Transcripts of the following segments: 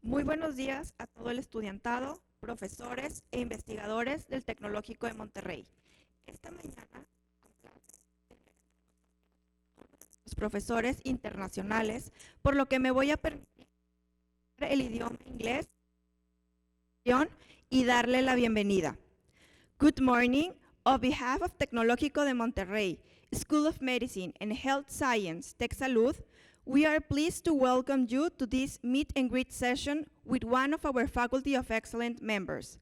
Muy buenos días a todo el estudiantado, profesores e investigadores del Tecnológico de Monterrey. Esta mañana, los profesores internacionales, por lo que me voy a permitir el idioma inglés y darle la bienvenida. Good morning. On behalf of Tecnológico de Monterrey, School of Medicine and Health Science, TechSalud, we are pleased to welcome you to this meet and greet session with one of our Faculty of Excellence members.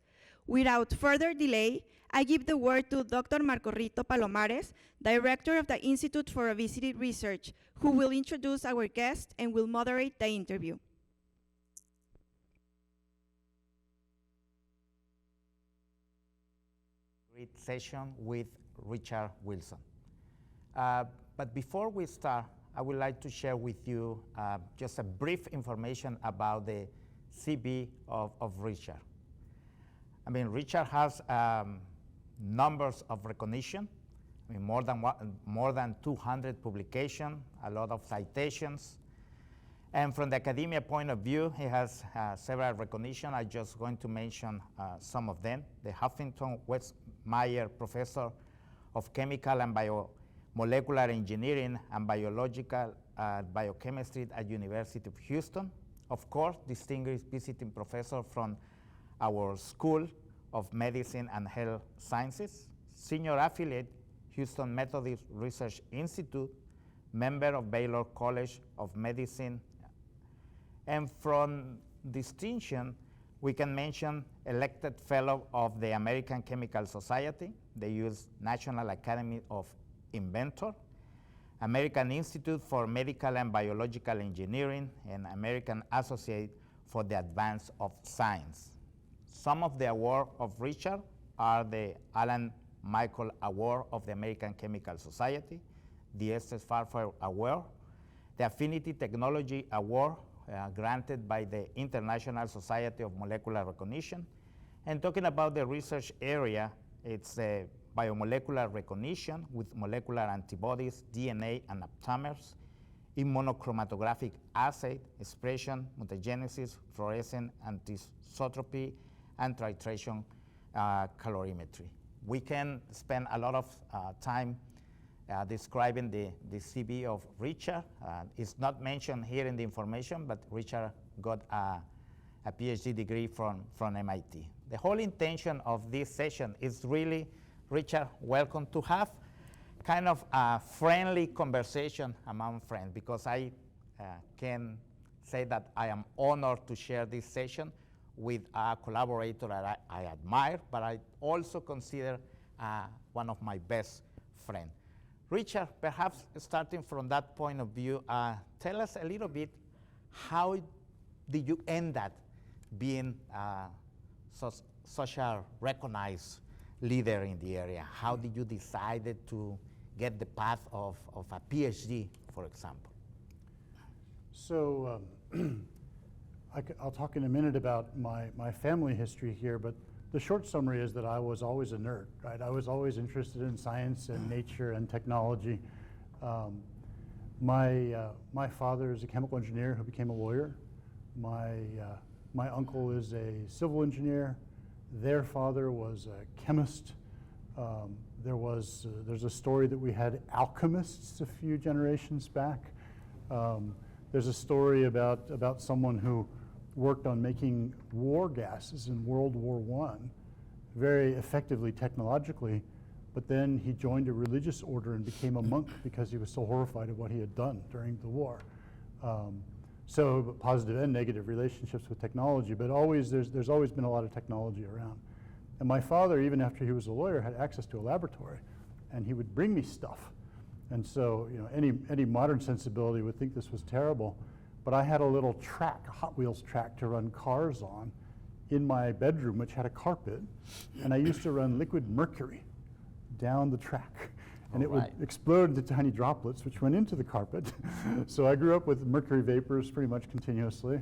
Without further delay, I give the word to Dr. Marco Rito Palomares, Director of the Institute for Obesity Research, who will introduce our guest and will moderate the interview. Great session with Richard Wilson. But before we start, I would like to share with you just a brief information about the CV of Richard. I mean, Richard has numbers of recognition. I mean, more than 200 publications, a lot of citations. And from the academia point of view, he has several recognition. I'm just going to mention some of them. The Huffington Westmeyer Professor of Chemical and Biomolecular Engineering and Biological Biochemistry at University of Houston. Of course, distinguished visiting professor from our School of Medicine and Health Sciences. Senior affiliate, Houston Methodist Research Institute. Member of Baylor College of Medicine. And from distinction, we can mention elected fellow of the American Chemical Society, the U.S. National Academy of Inventor, American Institute for Medical and Biological Engineering, and American Associate for the Advance of Science. Some of the awards of Richard are the Alan Michael Award of the American Chemical Society, the Estes Farfar Award, the Affinity Technology Award granted by the International Society of Molecular Recognition. And talking about the research area, it's biomolecular recognition with molecular antibodies, DNA, and aptamers, immunochromatographic assay, expression, mutagenesis, fluorescence, anisotropy, and titration calorimetry. We can spend a lot of time describing the CV of Richard. It's not mentioned here in the information, but Richard got a PhD degree from MIT. The whole intention of this session is really, Richard, welcome, to have kind of a friendly conversation among friends, because I can say that I am honored to share this session with a collaborator that I admire, but I also consider one of my best friends. Richard, perhaps starting from that point of view, tell us a little bit, how did you end up being such a recognized leader in the area? How did you decide to get the path of a PhD, for example? So I'll talk in a minute about my family history here, but the short summary is that I was always a nerd, right? I was always interested in science and nature and technology. My father is a chemical engineer who became a lawyer. My uncle is a civil engineer. Their father was a chemist. There's a story that we had alchemists a few generations back. There's a story about someone who worked on making war gases in World War I, very effectively technologically, but then he joined a religious order and became a monk because he was so horrified at what he had done during the war. So positive and negative relationships with technology, but there's always been a lot of technology around. And my father, even after he was a lawyer, had access to a laboratory, and he would bring me stuff. And so, you know, any modern sensibility would think this was terrible. But I had a little track, a Hot Wheels track, to run cars on in my bedroom, which had a carpet. And I used to run liquid mercury down the track. And it would explode into tiny droplets, which went into the carpet. So I grew up with mercury vapors pretty much continuously,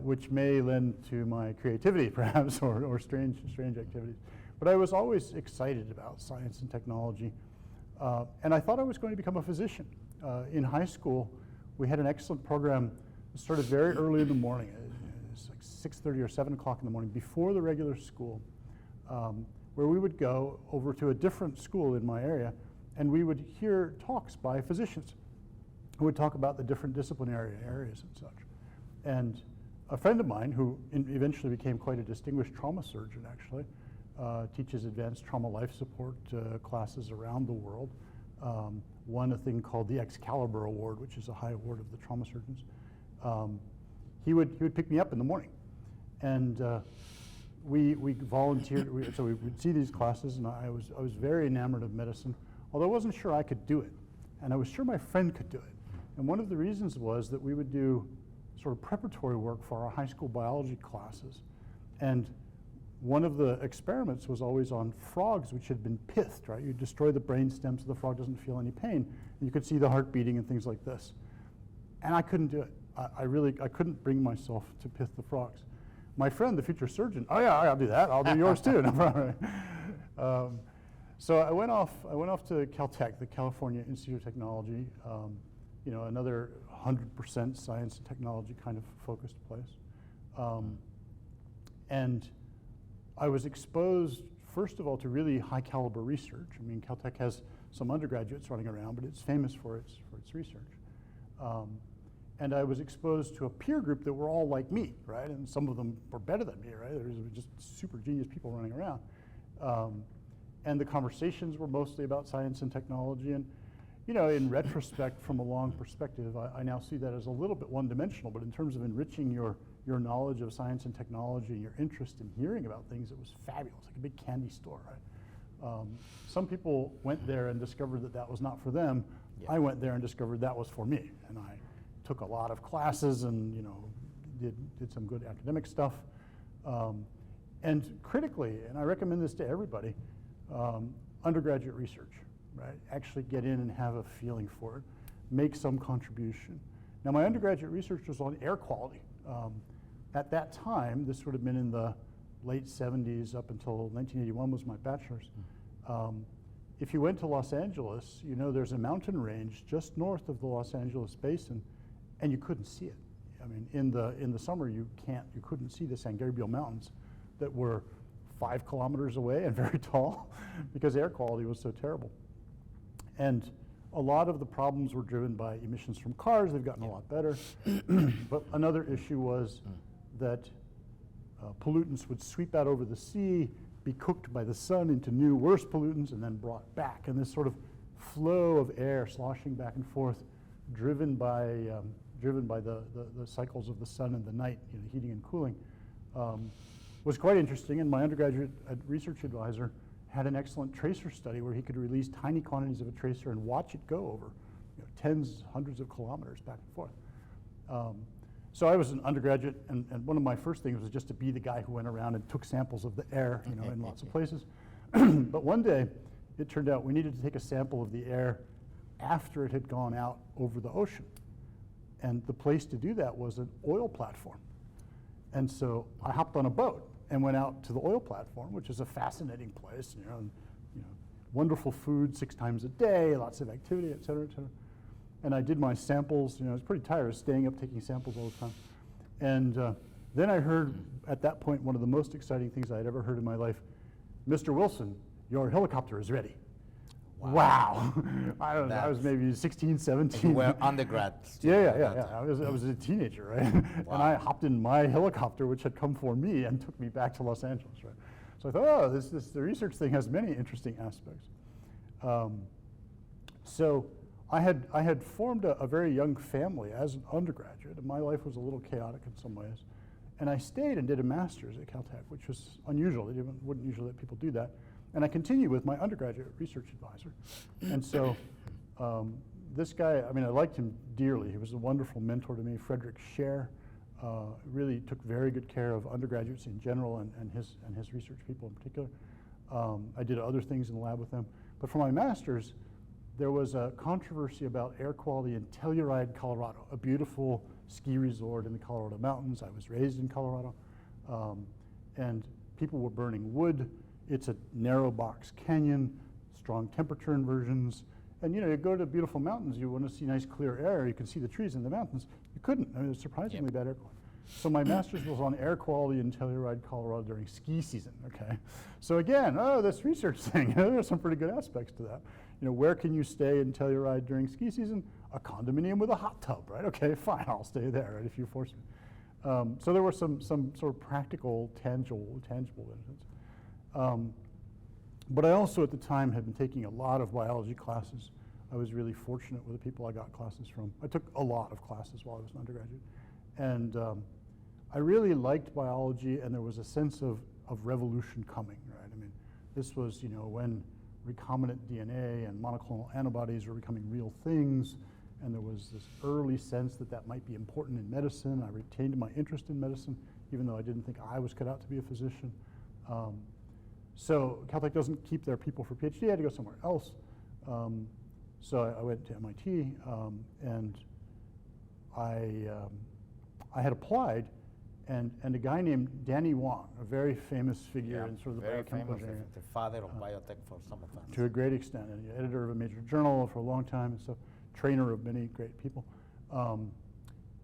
which may lend to my creativity, perhaps, or strange activities. But I was always excited about science and technology. And I thought I was going to become a physician. In high school, we had an excellent program that started very early in the morning. It was like 6:30 or 7 o'clock in the morning before the regular school, where we would go over to a different school in my area, and we would hear talks by physicians who would talk about the different disciplinary areas and such. And a friend of mine, who eventually became quite a distinguished trauma surgeon, actually, teaches advanced trauma life support classes around the world, won a thing called the Excalibur Award, which is a high award of the trauma surgeons. He would pick me up in the morning, and we volunteered. So we would see these classes, and I was very enamored of medicine, although I wasn't sure I could do it, and I was sure my friend could do it. And one of the reasons was that we would do sort of preparatory work for our high school biology classes, and one of the experiments was always on frogs which had been pithed, right? You destroy the brain stem so the frog doesn't feel any pain, and you could see the heart beating and things like this. And I couldn't do it. I couldn't bring myself to pith the frogs. My friend, the future surgeon, oh yeah, I'll do that. I'll do yours too. No problem. So I went off to Caltech, the California Institute of Technology, you know, another 100% science and technology kind of focused place. And I was exposed, first of all, to really high caliber research. I mean, Caltech has some undergraduates running around, but it's famous for its research. And I was exposed to a peer group that were all like me, right? And some of them were better than me, right? There was just super genius people running around. And the conversations were mostly about science and technology. And, you know, in retrospect, from a long perspective, I now see that as a little bit one-dimensional, but in terms of enriching your knowledge of science and technology and your interest in hearing about things, it was fabulous, like a big candy store, right? Some people went there and discovered that that was not for them. Yeah. I went there and discovered that was for me, and I took a lot of classes and, you know, did some good academic stuff. And critically, and I recommend this to everybody, undergraduate research, right? Actually get in and have a feeling for it, make some contribution. Now, my undergraduate research was on air quality. At that time, this would have been in the late 70s up until 1981 was my bachelor's. If you went to Los Angeles, you know, there's a mountain range just north of the Los Angeles basin, and you couldn't see it. I mean, in the summer, you couldn't see the San Gabriel Mountains that were 5 kilometers away and very tall because air quality was so terrible. And a lot of the problems were driven by emissions from cars. They've gotten a lot better. But another issue was that pollutants would sweep out over the sea, be cooked by the sun into new, worse pollutants, and then brought back. And this sort of flow of air sloshing back and forth, driven by the cycles of the sun and the night, you know, heating and cooling, was quite interesting. And my undergraduate research advisor had an excellent tracer study where he could release tiny quantities of a tracer and watch it go over, you know, tens, hundreds of kilometers back and forth. So I was an undergraduate, and one of my first things was just to be the guy who went around and took samples of the air, you know, in lots of places. But one day, it turned out we needed to take a sample of the air after it had gone out over the ocean. And the place to do that was an oil platform. And so I hopped on a boat and went out to the oil platform, which is a fascinating place, you know, wonderful food 6 times a day, lots of activity, et cetera, et cetera. And I did my samples, you know, I was pretty tired of staying up taking samples all the time. And then I heard, at that point, one of the most exciting things I had ever heard in my life, Mr. Wilson, your helicopter is ready. Wow. I don't know, I was maybe 16, 17. You were undergrad student. Yeah. I was a teenager, right? Wow. And I hopped in my helicopter, which had come for me, and took me back to Los Angeles, right? So I thought, oh, the research thing has many interesting aspects. So I had formed a very young family as an undergraduate, and my life was a little chaotic in some ways. And I stayed and did a master's at Caltech, which was unusual. They wouldn't usually let people do that. And I continued with my undergraduate research advisor. And so this guy, I mean, I liked him dearly. He was a wonderful mentor to me, Frederick Scher. Really took very good care of undergraduates in general and his research people in particular. I did other things in the lab with him. But for my master's, there was a controversy about air quality in Telluride, Colorado, a beautiful ski resort in the Colorado Mountains. I was raised in Colorado. And people were burning wood. It's a narrow box canyon, strong temperature inversions. And you know, you go to beautiful mountains, you want to see nice clear air, you can see the trees in the mountains. You couldn't. I mean, it was surprisingly bad air quality. So my master's was on air quality in Telluride, Colorado during ski season, okay? So again, this research thing, there are some pretty good aspects to that. You know, where can you stay in Telluride during ski season? A condominium with a hot tub, right? Okay, fine, I'll stay there, right, if you force me. So there were some sort of practical, tangible benefits. But I also at the time had been taking a lot of biology classes. I was really fortunate with the people I got classes from. I took a lot of classes while I was an undergraduate. And I really liked biology, and there was a sense of revolution coming, right? I mean, this was, you know, when recombinant DNA and monoclonal antibodies were becoming real things, and there was this early sense that that might be important in medicine. I retained my interest in medicine, even though I didn't think I was cut out to be a physician. So Caltech doesn't keep their people for PhD. I had to go somewhere else. So I went to MIT, and I had applied, and a guy named Danny Wang, a very famous figure in sort of the biochemical area, the father of biotech for some of us. to a great extent, and editor of a major journal for a long time, and so trainer of many great people,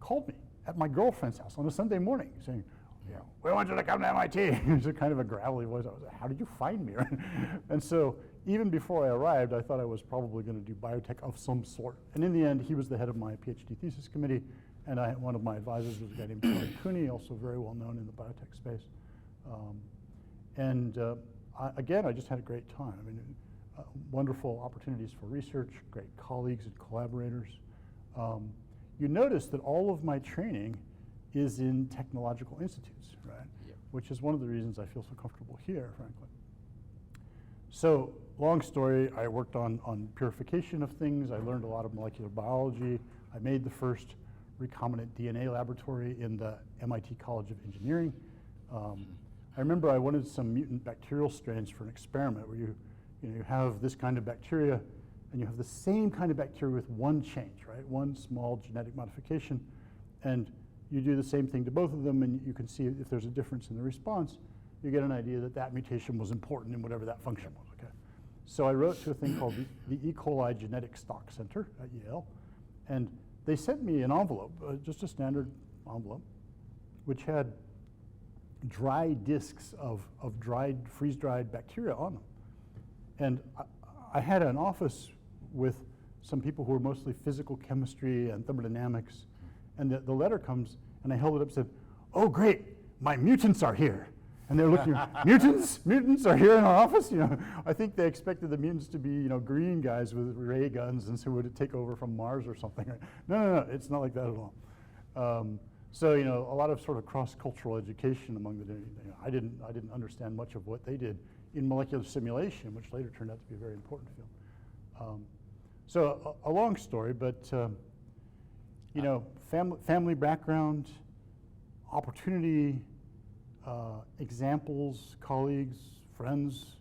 called me at my girlfriend's house on a Sunday morning, saying, you know, "We want you to come to MIT." It was kind of a gravelly voice. I was like, "How did you find me?" And so even before I arrived, I thought I was probably going to do biotech of some sort. And in the end, he was the head of my PhD thesis committee, and one of my advisors was a guy named Charlie Cooney, also very well known in the biotech space. Again, I just had a great time. I mean, wonderful opportunities for research, great colleagues and collaborators. You notice that all of my training is in technological institutes, right? Yep. Which is one of the reasons I feel so comfortable here, frankly. So, long story, I worked on purification of things. I learned a lot of molecular biology. I made the first recombinant DNA laboratory in the MIT College of Engineering. I remember I wanted some mutant bacterial strains for an experiment where you have this kind of bacteria, and you have the same kind of bacteria with one change, right? One small genetic modification, and you do the same thing to both of them, and you can see if there's a difference in the response. You get an idea that that mutation was important in whatever that function was, okay? So I wrote to a thing called the E. coli Genetic Stock Center at Yale, and they sent me an envelope, just a standard envelope, which had dry discs of freeze-dried bacteria on them. And I had an office with some people who were mostly physical chemistry and thermodynamics, and the letter comes, and I held it up and said, "Oh, great, my mutants are here." And they're looking, mutants are here in our office? You know, I think they expected the mutants to be, you know, green guys with ray guns and so would take over from Mars or something. No, it's not like that at all. So, you know, a lot of sort of cross-cultural education among the, you know, I didn't understand much of what they did in molecular simulation, which later turned out to be a very important field. So a long story, but you know, family background, opportunity, examples, colleagues, friends,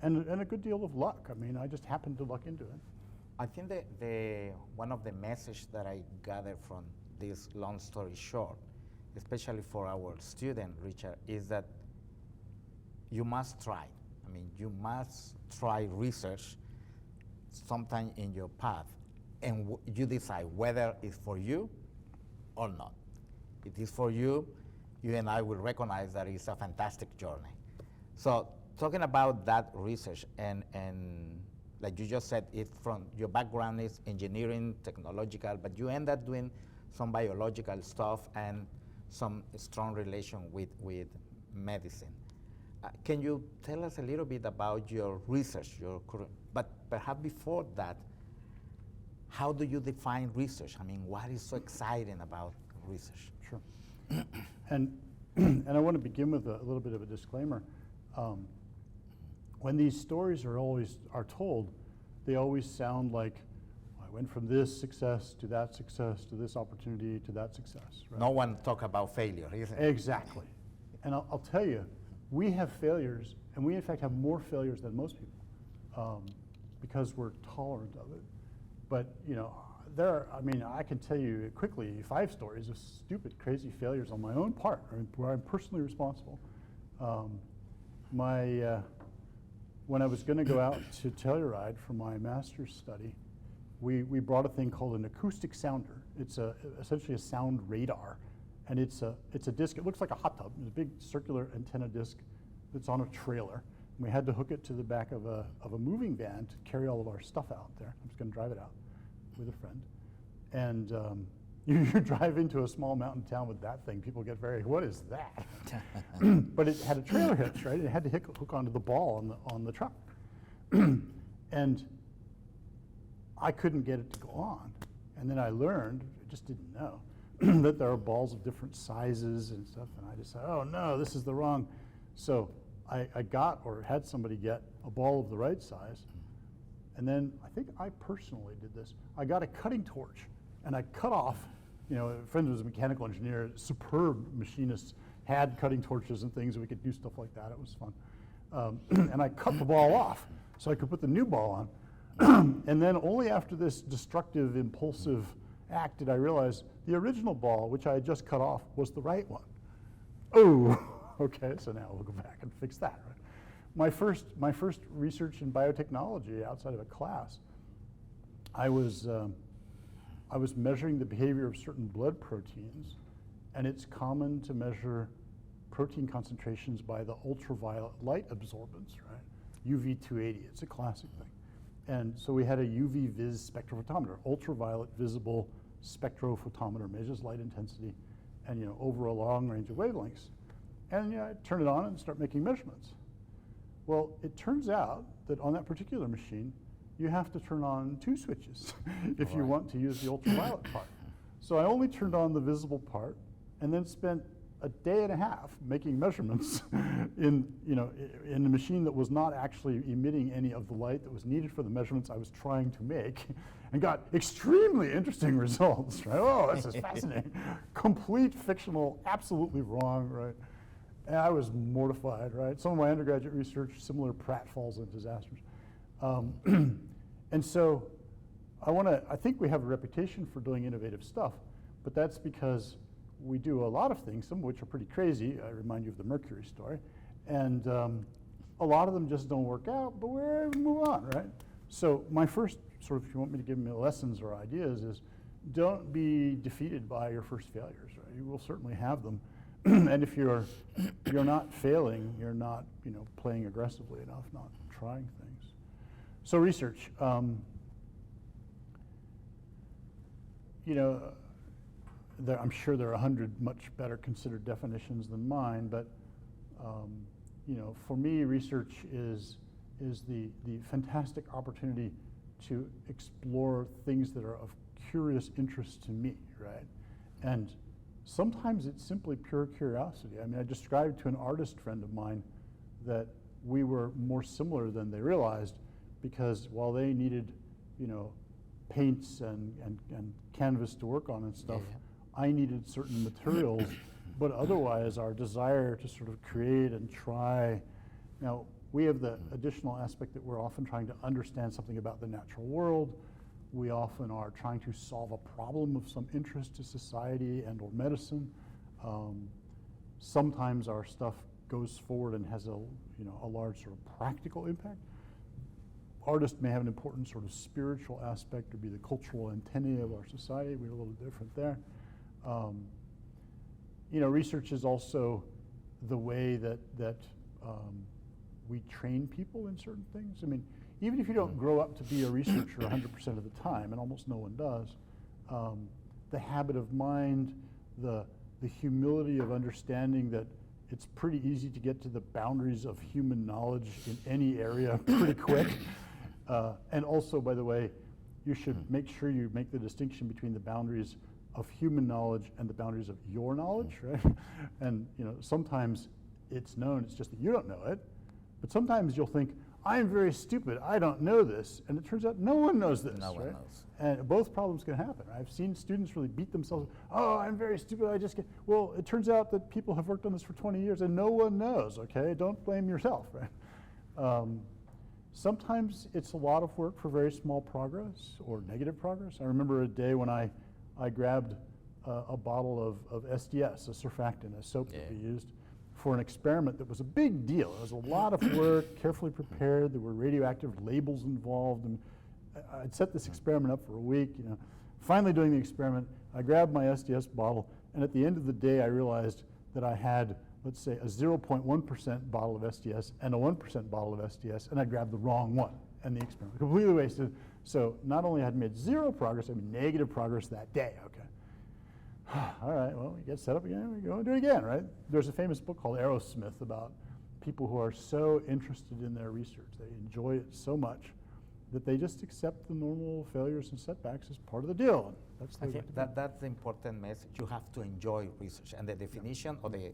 and a good deal of luck. I mean, I just happened to luck into it. I think that one of the messages that I gathered from this long story short, especially for our student, Richard, is that you must try. I mean, you must try research sometime in your path, and you decide whether it's for you or not. It is for you, you and I will recognize that it's a fantastic journey. So talking about that research, and like you just said, it from your background is engineering, technological, but you end up doing some biological stuff and some strong relation with medicine. Can you tell us a little bit about your research, but perhaps before that, how do you define research? I mean, what is so exciting about research? Sure. And I want to begin with a little bit of a disclaimer. When these stories are told, they always sound like, I went from this success to that success to this opportunity to that success. Right? No one talk about failure, is it? Exactly. And I'll tell you, we have failures, and we in fact have more failures than most people because we're tolerant of it. But you know, I mean, I can tell you quickly 5 stories of stupid, crazy failures on my own part, where I'm personally responsible. When I was going to go out to Telluride for my master's study, we brought a thing called an acoustic sounder. It's essentially a sound radar, And it's a disc, it looks like a hot tub. It's a big circular antenna disc that's on a trailer. And we had to hook it to the back of a moving van to carry all of our stuff out there. I'm just gonna drive it out with a friend. And you drive into a small mountain town with that thing, people get very, what is that? But it had a trailer hitch, right? It had to hook onto the ball on the truck. And I couldn't get it to go on. And then I learned, I just didn't know, that there are balls of different sizes and stuff. And I decided, oh no, this is the wrong. So I got, or had somebody get, a ball of the right size. And then I think I personally did this. I got a cutting torch and I cut off, a friend was a mechanical engineer, superb machinist, had cutting torches and things, and we could do stuff like that. It was fun. And I cut the ball off so I could put the new ball on. And then only after this destructive, impulsive act did I realize the original ball, which I had just cut off, was the right one. Oh, okay, so now we'll go back and fix that, right? My first research in biotechnology outside of a class, I was measuring the behavior of certain blood proteins, and it's common to measure protein concentrations by the ultraviolet light absorbance, right? UV280, it's a classic thing. And so we had a UV vis spectrophotometer, ultraviolet visible spectrophotometer, measures light intensity and over a long range of wavelengths. And I turn it on and start making measurements. Well, it turns out that on that particular machine, you have to turn on 2 switches if you want to use the ultraviolet part. So I only turned on the visible part and then spent a day and a half making measurements in a machine that was not actually emitting any of the light that was needed for the measurements I was trying to make, and got extremely interesting results, right? Oh, this is fascinating. Complete fictional, absolutely wrong, right? And I was mortified, right? Some of my undergraduate research, similar pratfalls and disasters. And so I think we have a reputation for doing innovative stuff, but that's because we do a lot of things, some of which are pretty crazy. I remind you of the Mercury story. And a lot of them just don't work out, but we move on, right? So my first sort of, if you want me to give me lessons or ideas, is don't be defeated by your first failures, right? You will certainly have them. And if you're not failing, you're not playing aggressively enough, not trying things. So research, I'm sure there are 100 much better considered definitions than mine, but for me, research is the fantastic opportunity to explore things that are of curious interest to me, right? And sometimes it's simply pure curiosity. I mean, I described to an artist friend of mine that we were more similar than they realized, because while they needed, paints and canvas to work on and stuff, I needed certain materials, but otherwise our desire to sort of create and try. Now, we have the additional aspect that we're often trying to understand something about the natural world. We often are trying to solve a problem of some interest to society and or medicine. Sometimes our stuff goes forward and has a large sort of practical impact. Artists may have an important sort of spiritual aspect or be the cultural antennae of our society. We're a little different there. Research is also the way that we train people in certain things. I mean, even if you don't grow up to be a researcher 100% of the time, and almost no one does, the habit of mind, the humility of understanding that it's pretty easy to get to the boundaries of human knowledge in any area pretty quick. And also, by the way, you should make sure you make the distinction between the boundaries of human knowledge and the boundaries of your knowledge, right? And sometimes it's known, it's just that you don't know it. But sometimes you'll think, I'm very stupid, I don't know this. And it turns out no one knows this, No right? one knows. And both problems can happen. I've seen students really beat themselves. Oh, I'm very stupid, I just get, well, it turns out that people have worked on this for 20 years and no one knows, okay? Don't blame yourself, right? Sometimes it's a lot of work for very small progress or negative progress. I remember a day when I grabbed a bottle of SDS, a surfactant, a soap that we used, for an experiment that was a big deal. It was a lot of work, carefully prepared. There were radioactive labels involved, and I'd set this experiment up for a week. Finally doing the experiment, I grabbed my SDS bottle And at the end of the day, I realized that I had, let's say, a 0.1% bottle of SDS and a 1% bottle of SDS, and I grabbed the wrong one, and the experiment completely wasted. So not only had I made zero progress, I made negative progress that day, okay. All right, well, we get set up again, we go and do it again, right? There's a famous book called Aerosmith about people who are so interested in their research, they enjoy it so much that they just accept the normal failures and setbacks as part of the deal. That's I think that's the important message. You have to enjoy research. And the definition, or the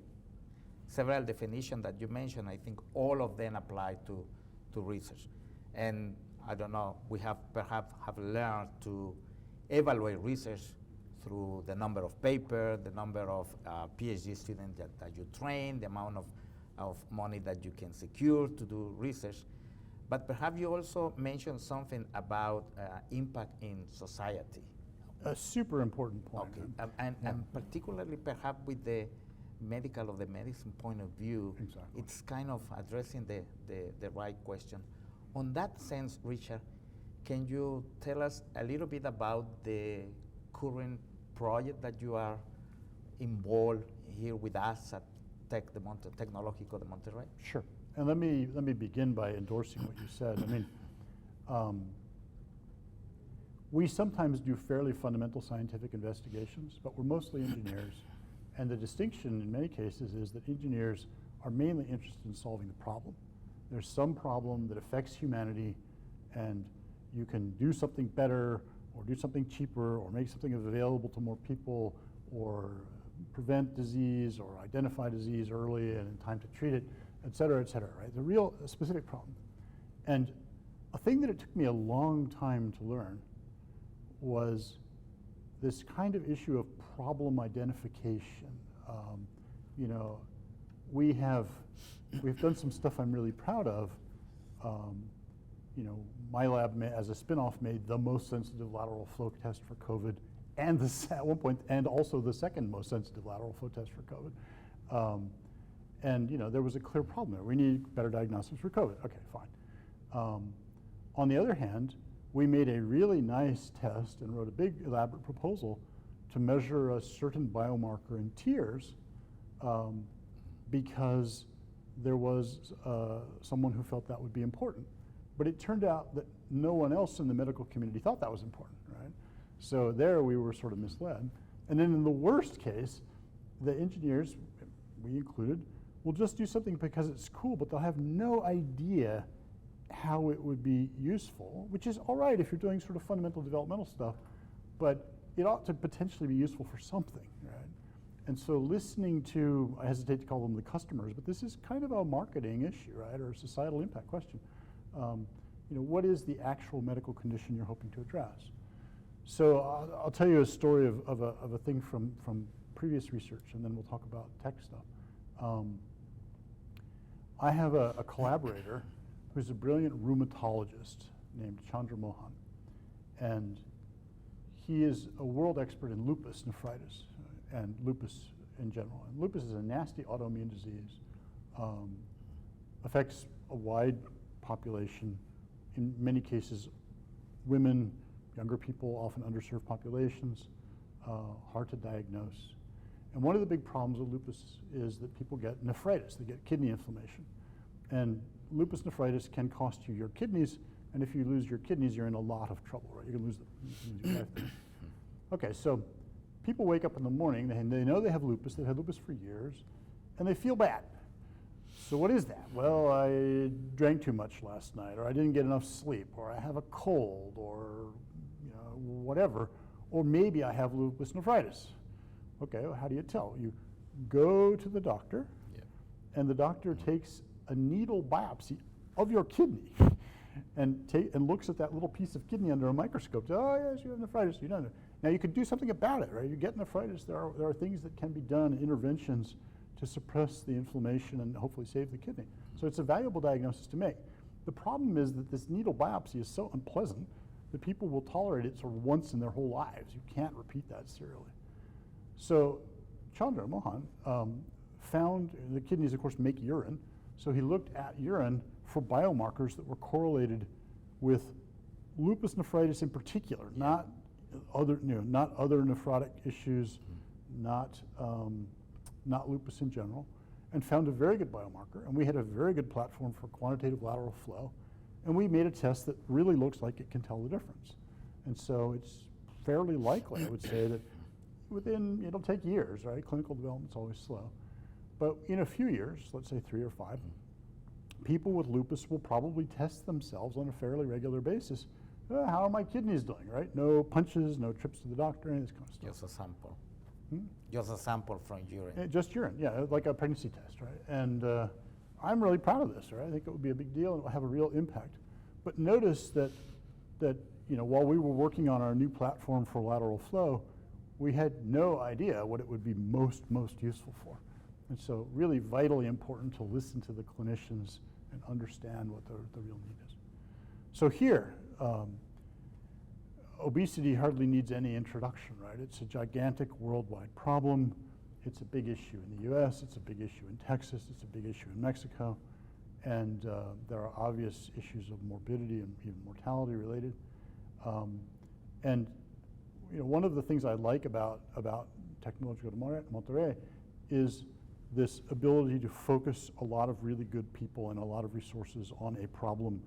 several definitions that you mentioned, I think all of them apply to research. And I don't know, we have perhaps learned to evaluate research through the number of papers, the number of PhD students that you train, the amount of money that you can secure to do research. But perhaps you also mentioned something about impact in society. A super important point. Okay, and particularly perhaps with the medicine point of view, Exactly. it's kind of addressing the right question. On that sense, Richard, can you tell us a little bit about the current project that you are involved here with us at Tecnológico de Monterrey? Sure. And let me begin by endorsing what you said. I mean, we sometimes do fairly fundamental scientific investigations, but we're mostly engineers. And the distinction in many cases is that engineers are mainly interested in solving the problem. There's some problem that affects humanity, and you can do something better, or do something cheaper, or make something available to more people, or prevent disease, or identify disease early and in time to treat it, et cetera, right? The real specific problem. And a thing that it took me a long time to learn was this kind of issue of problem identification. You know, we've done some stuff I'm really proud of. You know, my lab, as a spin-off, made the most sensitive lateral flow test for COVID, and at one point, and also the second most sensitive lateral flow test for COVID. And you know, there was a clear problem there. We need better diagnostics for COVID. Okay, fine. On the other hand, we made a really nice test and wrote a big elaborate proposal to measure a certain biomarker in tears because there was someone who felt that would be important. But it turned out that no one else in the medical community thought that was important, right? So there we were sort of misled. And then in the worst case, the engineers, we included, will just do something because it's cool, but they'll have no idea how it would be useful, which is all right if you're doing sort of fundamental developmental stuff, but it ought to potentially be useful for something, right? And so listening to, I hesitate to call them the customers, but this is kind of a marketing issue, right, or a societal impact question. You know, what is the actual medical condition you're hoping to address? So I'll tell you a story of a thing from previous research, and then we'll talk about tech stuff. I have a collaborator who's a brilliant rheumatologist named Chandra Mohan, and he is a world expert in lupus nephritis and lupus in general. And lupus is a nasty autoimmune disease, affects a wide population, in many cases women, younger people, often underserved populations, hard to diagnose. And one of the big problems with lupus is that people get nephritis, they get kidney inflammation. And lupus nephritis can cost you your kidneys, and if you lose your kidneys, you're in a lot of trouble, right? You can lose your life. Okay, so people wake up in the morning, they know they have lupus, they've had lupus for years, and they feel bad. So what is that? Well, I drank too much last night, or I didn't get enough sleep, or I have a cold, or you know, whatever, or maybe I have lupus nephritis. Okay, well, how do you tell? You go to the doctor, and the doctor takes a needle biopsy of your kidney and looks at that little piece of kidney under a microscope. Oh yes, you have nephritis. You don't know. Now you could do something about it, right? You get nephritis. There are things that can be done, interventions to suppress the inflammation and hopefully save the kidney. So it's a valuable diagnosis to make. The problem is that this needle biopsy is so unpleasant that people will tolerate it sort of once in their whole lives. You can't repeat that serially. So Chandra Mohan found the kidneys, of course, make urine. So he looked at urine for biomarkers that were correlated with lupus nephritis in particular, not other nephrotic issues, not lupus in general, and found a very good biomarker. And we had a very good platform for quantitative lateral flow. And we made a test that really looks like it can tell the difference. And so it's fairly likely, I would say, that it'll take years, right? Clinical development's always slow. But in a few years, let's say 3 or 5, people with lupus will probably test themselves on a fairly regular basis. How are my kidneys doing, right? No punches, no trips to the doctor, any of this kind of stuff. Just a sample. Just a sample from urine. Just urine, yeah, like a pregnancy test, right? And I'm really proud of this, right? I think it would be a big deal and it will have a real impact. But notice that while we were working on our new platform for lateral flow, we had no idea what it would be most useful for. And so really vitally important to listen to the clinicians and understand what the real need is. So here, obesity hardly needs any introduction, right? It's a gigantic worldwide problem. It's a big issue in the US, it's a big issue in Texas, it's a big issue in Mexico, and there are obvious issues of morbidity and even mortality related. And one of the things I like about Tecnológico de Monterrey is this ability to focus a lot of really good people and a lot of resources on a problem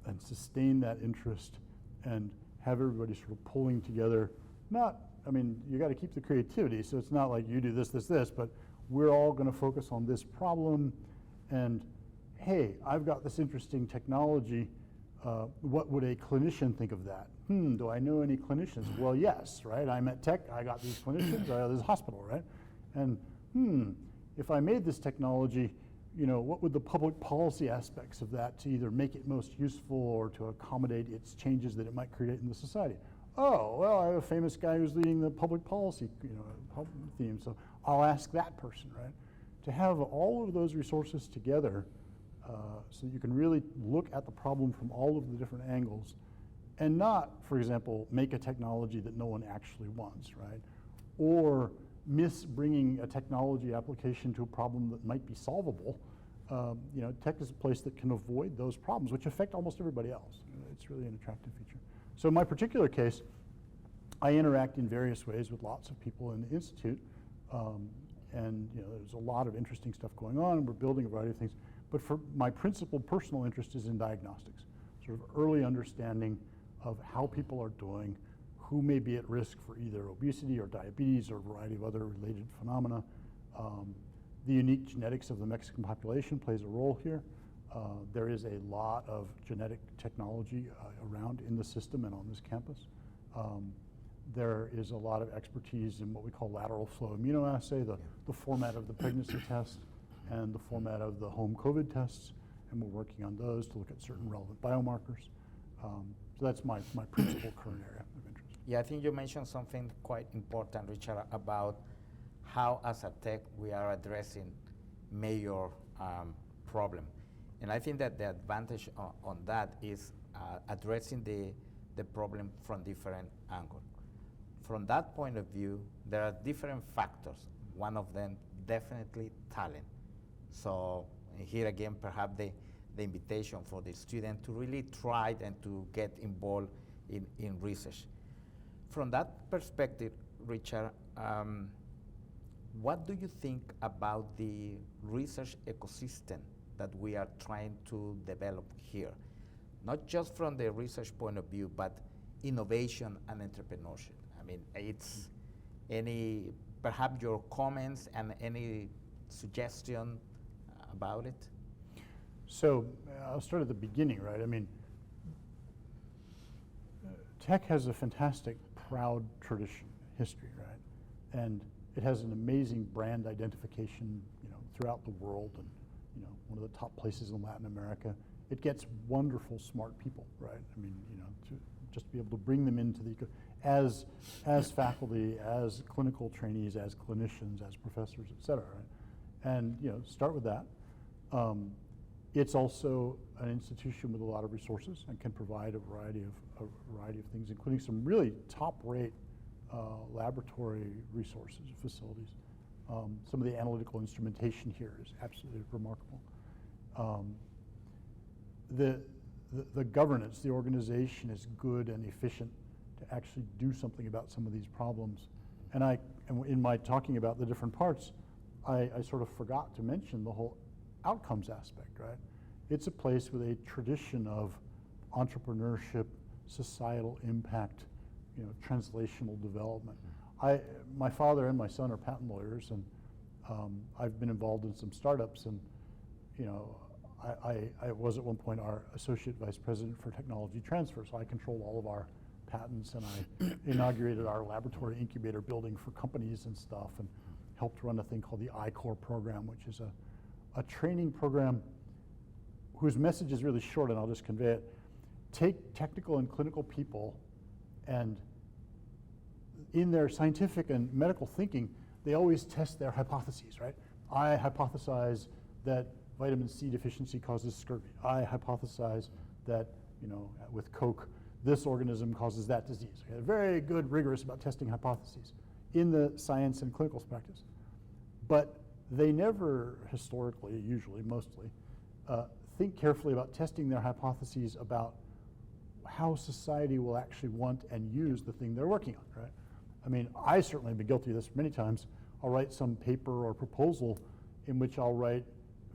and sustain that interest and have everybody sort of pulling together. You got to keep the creativity, so it's not like you do this, but we're all going to focus on this problem and, hey, I've got this interesting technology. What would a clinician think of that? Do I know any clinicians? Well, yes, right? I'm at Tech, I got these clinicians, there's a hospital, right? And if I made this technology, what would the public policy aspects of that to either make it most useful or to accommodate its changes that it might create in the society? Oh, well, I have a famous guy who's leading the public policy theme, so I'll ask that person, right? To have all of those resources together so that you can really look at the problem from all of the different angles and not, for example, make a technology that no one actually wants, right? Or miss bringing a technology application to a problem that might be solvable. Tech is a place that can avoid those problems, which affect almost everybody else. It's really an attractive feature. So in my particular case, I interact in various ways with lots of people in the Institute, and there's a lot of interesting stuff going on, and we're building a variety of things. But for my principal personal interest is in diagnostics, sort of early understanding of how people are doing, who may be at risk for either obesity or diabetes or a variety of other related phenomena. The unique genetics of the Mexican population plays a role here. There is a lot of genetic technology around in the system and on this campus. There is a lot of expertise in what we call lateral flow immunoassay, the format of the pregnancy test and the format of the home COVID tests, and we're working on those to look at certain relevant biomarkers. So that's my principal current area of interest. Yeah, I think you mentioned something quite important, Richard, about how as a tech we are addressing major problem. And I think that the advantage on that is addressing the problem from different angles. From that point of view, there are different factors. One of them, definitely talent. So here again, perhaps the invitation for the student to really try and to get involved in research. From that perspective, Richard, what do you think about the research ecosystem that we are trying to develop here? Not just from the research point of view, but innovation and entrepreneurship. I mean, it's perhaps your comments and any suggestion about it? So I'll start at the beginning, right? I mean, tech has a fantastic, proud tradition, history, right? And it has an amazing brand identification, throughout the world, and one of the top places in Latin America. It gets wonderful, smart people, right? I mean, to just be able to bring them into as faculty, as clinical trainees, as clinicians, as professors, et cetera, right? And start with that. It's also an institution with a lot of resources and can provide a variety of things, including some really top-rate laboratory resources, facilities. Some of the analytical instrumentation here is absolutely remarkable. The governance, the organization is good and efficient to actually do something about some of these problems. And in my talking about the different parts, I sort of forgot to mention the whole outcomes aspect, right? It's a place with a tradition of entrepreneurship, societal impact, translational development. My father and my son are patent lawyers, and I've been involved in some startups, and I was at one point our associate vice president for technology transfer, so I controlled all of our patents, and I inaugurated our laboratory incubator building for companies and stuff, and helped run a thing called the I-Core program, which is a training program whose message is really short, and I'll just convey it. Take technical and clinical people, and in their scientific and medical thinking, they always test their hypotheses, right? I hypothesize that vitamin C deficiency causes scurvy. I hypothesize that, with Coke, this organism causes that disease. Okay? Very good, rigorous about testing hypotheses in the science and clinical practice. But they never, historically, usually, mostly, think carefully about testing their hypotheses about how society will actually want and use the thing they're working on, right? I mean, I certainly have been guilty of this many times. I'll write some paper or proposal in which I'll write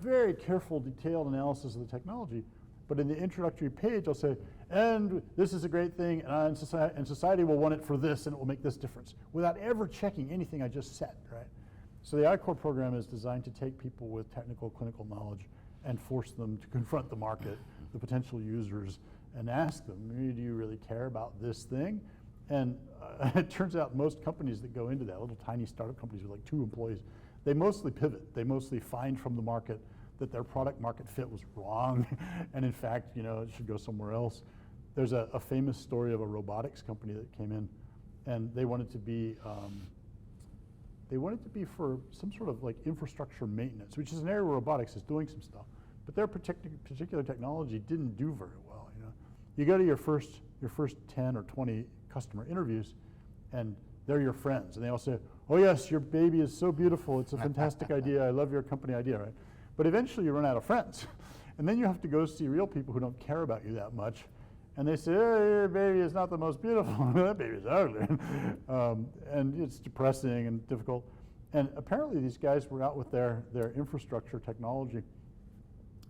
very careful, detailed analysis of the technology, but in the introductory page I'll say, and this is a great thing, and society will want it for this, and it will make this difference, without ever checking anything I just said, right? So the I-Core program is designed to take people with technical, clinical knowledge and force them to confront the market, the potential users, and ask them, do you really care about this thing? And it turns out most companies that go into that, little tiny startup companies with like 2 employees, they mostly pivot. They mostly find from the market that their product market fit was wrong, and in fact, it should go somewhere else. There's a famous story of a robotics company that came in, and they wanted to be for some sort of like infrastructure maintenance, which is an area where robotics is doing some stuff, but their particular technology didn't do very well. You go to your first 10 or 20 customer interviews, and they're your friends, and they all say, oh yes, your baby is so beautiful, it's a fantastic idea, I love your company idea, right? But eventually you run out of friends, and then you have to go see real people who don't care about you that much, and they say, oh, your baby is not the most beautiful, that baby's ugly, and it's depressing and difficult. And apparently these guys were out with their infrastructure technology,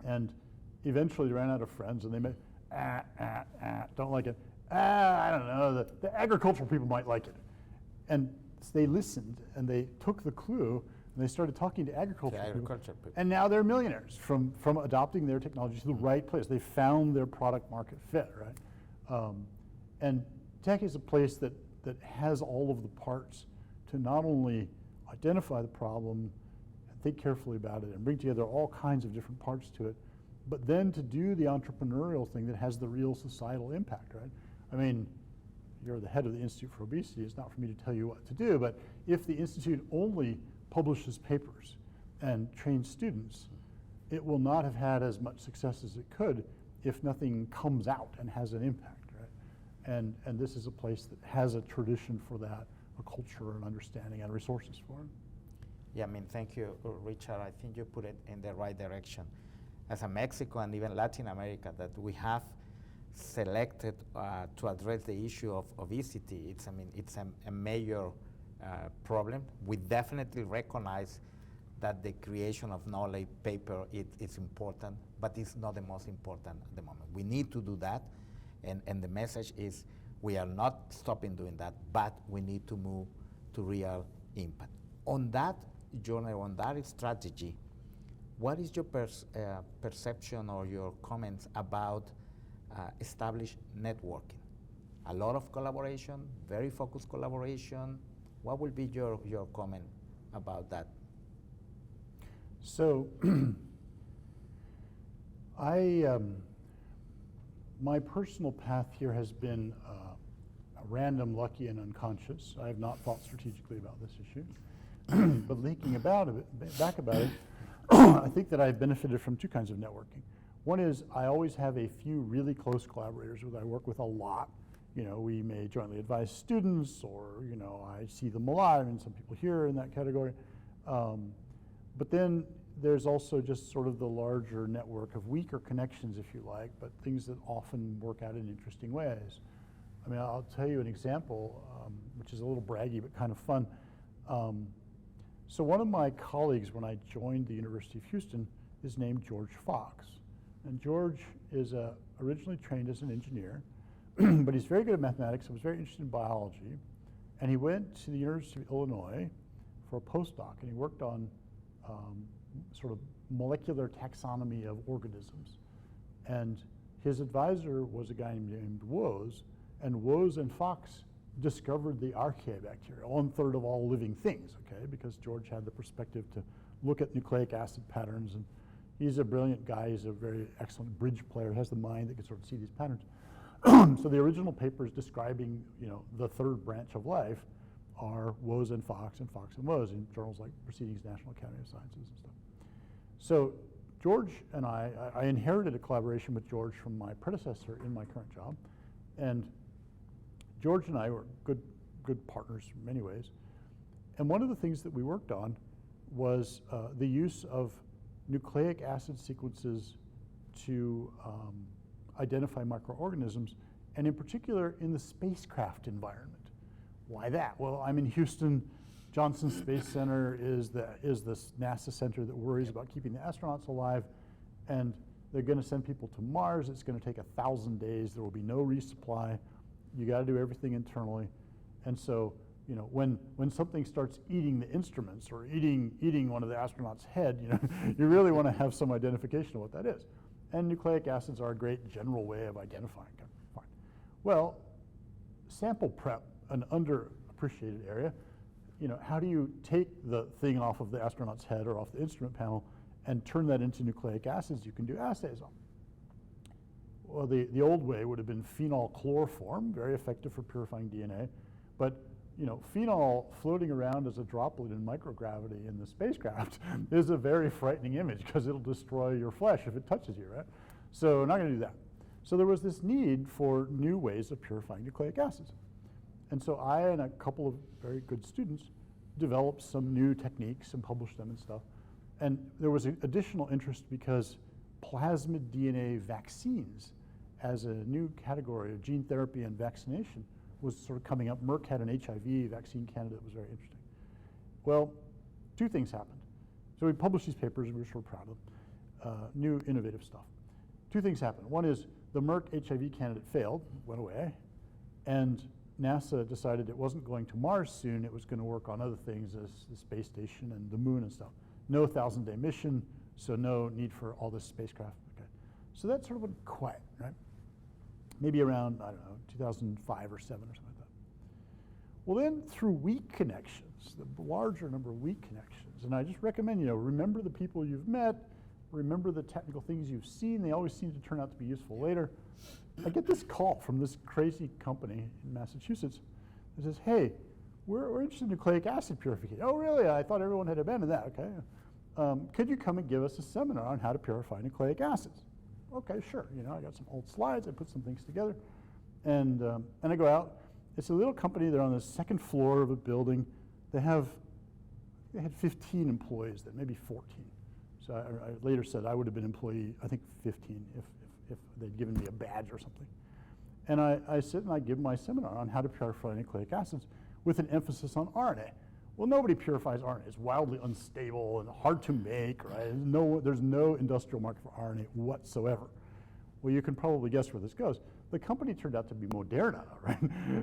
and eventually they ran out of friends, and they met, don't like it. I don't know, the agricultural people might like it. And they listened, and they took the clue, and they started talking to agricultural people. And now they're millionaires from adopting their technology to the right place. They found their product market fit, right? And tech is a place that has all of the parts to not only identify the problem, and think carefully about it, and bring together all kinds of different parts to it, but then to do the entrepreneurial thing that has the real societal impact, right? I mean, you're the head of the Institute for Obesity. It's not for me to tell you what to do, but if the Institute only publishes papers and trains students, it will not have had as much success as it could if nothing comes out and has an impact, right? And this is a place that has a tradition for that, a culture and understanding and resources for it. Yeah, I mean, thank you, Richard. I think you put it in the right direction. As a Mexico and even Latin America, that we have selected to address the issue of obesity, it's a major problem. We definitely recognize that the creation of knowledge paper is important, but it's not the most important at the moment. We need to do that, and the message is we are not stopping doing that, but we need to move to real impact. On that journey, on that strategy, what is your perception or your comments about established networking? A lot of collaboration, very focused collaboration. What will be your comment about that? So, my personal path here has been random, lucky, and unconscious. I have not thought strategically about this issue. But thinking back about it, I think that I've benefited from 2 kinds of networking. One is I always have a few really close collaborators who I work with a lot. We may jointly advise students, or I see them a lot. I mean, some people here in that category. But then there's also just sort of the larger network of weaker connections, if you like, but things that often work out in interesting ways. I mean, I'll tell you an example, which is a little braggy but kind of fun. So one of my colleagues when I joined the University of Houston is named George Fox. And George is originally trained as an engineer, but he's very good at mathematics and was very interested in biology. And he went to the University of Illinois for a postdoc, and he worked on sort of molecular taxonomy of organisms. And his advisor was a guy named Woese, and Woese and Fox discovered the archaeobacteria, 1/3 of all living things, okay, because George had the perspective to look at nucleic acid patterns, and he's a brilliant guy, he's a very excellent bridge player, has the mind that can sort of see these patterns. So the original papers describing, you know, the third branch of life are Woese and Fox and Woese in journals like Proceedings, National Academy of Sciences and stuff. So George and I inherited a collaboration with George from my predecessor in my current job, and George and I were good partners in many ways. And one of the things that we worked on was the use of nucleic acid sequences to identify microorganisms, and in particular in the spacecraft environment. Why that? Well, I'm in Houston. Johnson Space Center is this NASA center that worries about keeping the astronauts alive, and they're going to send people to Mars. It's going to take 1,000 days. There will be no resupply. You got to do everything internally. And so, you know, when something starts eating the instruments or eating one of the astronauts' head, you know, you really want to have some identification of what that is. And nucleic acids are a great general way of identifying them. Fine. Well, sample prep, an underappreciated area. You know, how do you take the thing off of the astronaut's head or off the instrument panel and turn that into nucleic acids you can do assays on? Well, the old way would have been phenol chloroform, very effective for purifying DNA. But, you know, phenol floating around as a droplet in microgravity in the spacecraft is a very frightening image because it'll destroy your flesh if it touches you, right? So we're not going to do that. So there was this need for new ways of purifying nucleic acids. And so I and a couple of very good students developed some new techniques and published them and stuff. And there was additional interest because plasmid DNA vaccines as a new category of gene therapy and vaccination was sort of coming up. Merck had an HIV vaccine candidate that was very interesting. Well, two things happened. So we published these papers and we were sort of proud of them. New innovative stuff. Two things happened. One is the Merck HIV candidate failed, went away, and NASA decided it wasn't going to Mars soon, it was going to work on other things as the space station and the moon and stuff. No 1,000-day mission, so no need for all this spacecraft. Okay. So that sort of went quiet, right? Maybe around, I don't know, 2005 or 7 or something like that. Well then, through weak connections, the larger number of weak connections, and I just recommend, you know, remember the people you've met, remember the technical things you've seen, they always seem to turn out to be useful later. I get this call from this crazy company in Massachusetts that says, hey, we're interested in nucleic acid purification. Oh, really? I thought everyone had abandoned that. Okay. Could you come and give us a seminar on how to purify nucleic acids? Okay, sure. You know, I got some old slides. I put some things together. And I go out. It's a little company. They're on the second floor of a building. They had 15 employees then, maybe 14. So I later said I would have been employee, I think 15 if they'd given me a badge or something. And I sit and I give my seminar on how to purify nucleic acids with an emphasis on RNA. Well, nobody purifies RNA. It's wildly unstable and hard to make, right? There's no industrial market for RNA whatsoever. Well, you can probably guess where this goes. The company turned out to be Moderna, right?